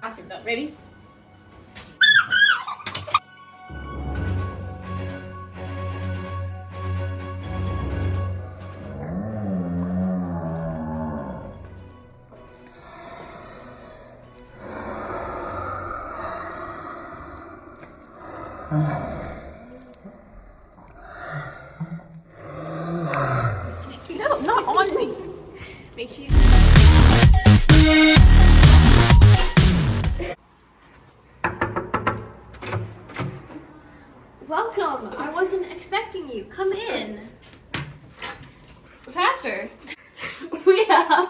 Awesome. Done. Ready? No, not on me. Make sure you. Welcome. I wasn't expecting you. Come in. Faster. We have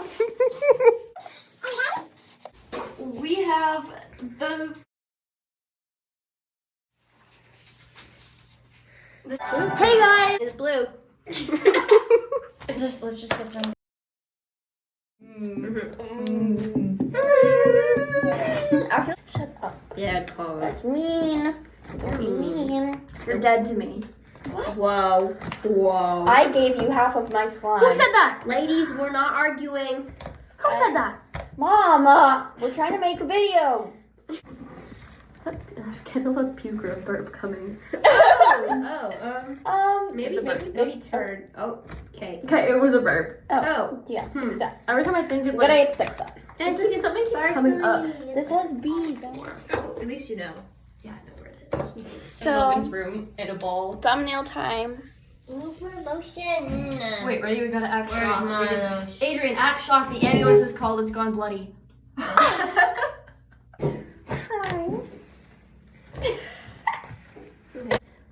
the Hey guys, it's Blue. Let's just get some. Shut up. Yeah, close. That's mean. You're mean. You're dead to me. What? Whoa. Whoa. I gave you half of my slime. Who said that? Ladies, we're not arguing. Who said that? Mama, we're trying to make a video. Kendall has puke or a burp coming. Maybe turn. Oh, okay. Okay, it was a burp. Oh. Yeah, success. Every time I think it's But it's success. something keeps coming up. This has beads. Oh, at least you know. Yeah, I know where it is. So, room in a ball. thumbnail time. Where's my lotion? Wait, ready? We gotta act Where's shocked. my lotion? Adrian, act shocked. The ambulance is called. It's gone bloody.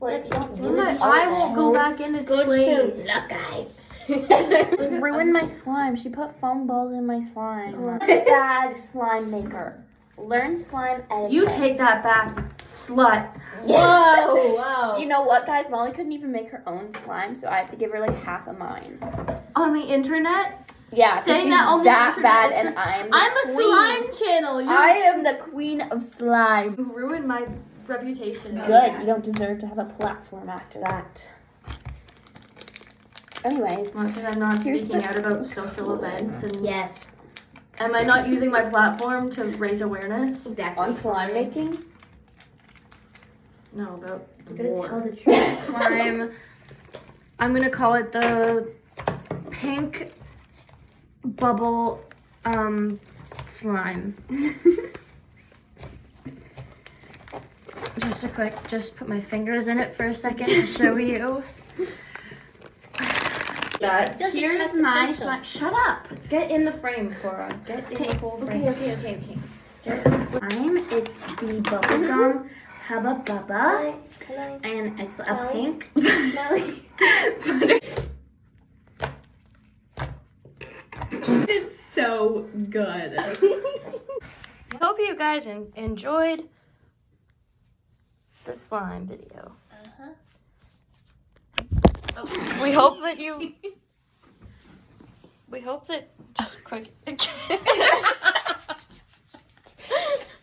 My eye won't go back in its place. Look, guys. She ruined my slime. She put foam balls in my slime. Bad slime maker. Learn slime etiquette. You take that back, slut. Whoa, whoa. You know what, guys? Molly couldn't even make her own slime, so I have to give her like half of mine. On the internet? Yeah, 'cause Saying she's that on the that internet bad, is and I'm a queen. slime channel. I am the queen of slime. You ruined my reputation. Good. You don't deserve to have a platform after that. Anyways, Because I'm not Here's speaking the- out about social events and Yes, am I not using my platform to raise awareness? exactly. on slime making. No, about I'm gonna war. tell the truth. Slime. I'm gonna call it the pink bubble slime. Just put my fingers in it for a second to show you. That. Here's Here's my my slime. slime. Shut up. Get in the frame, Cora. Get in the whole frame. Okay. Get the slime. It's the bubblegum Hubba Bubba. And it's a Molly? pink. Molly. It's so good. Hope you guys enjoyed the slime video. We hope that you. We hope that just quick.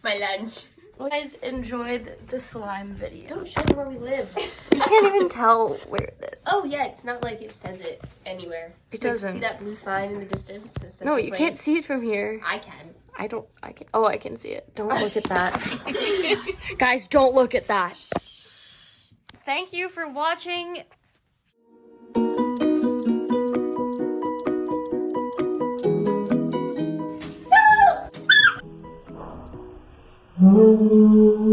My lunch. You guys enjoyed the slime video. Don't show them where we live. You can't even tell where it is. Oh yeah, it's not like it says it anywhere. It Like, doesn't. See that blue sign in the distance? That says No, the you place? can't see it from here. I can. I can. Oh, I can see it. Don't look at that. Guys, don't look at that. Thank you for watching. No!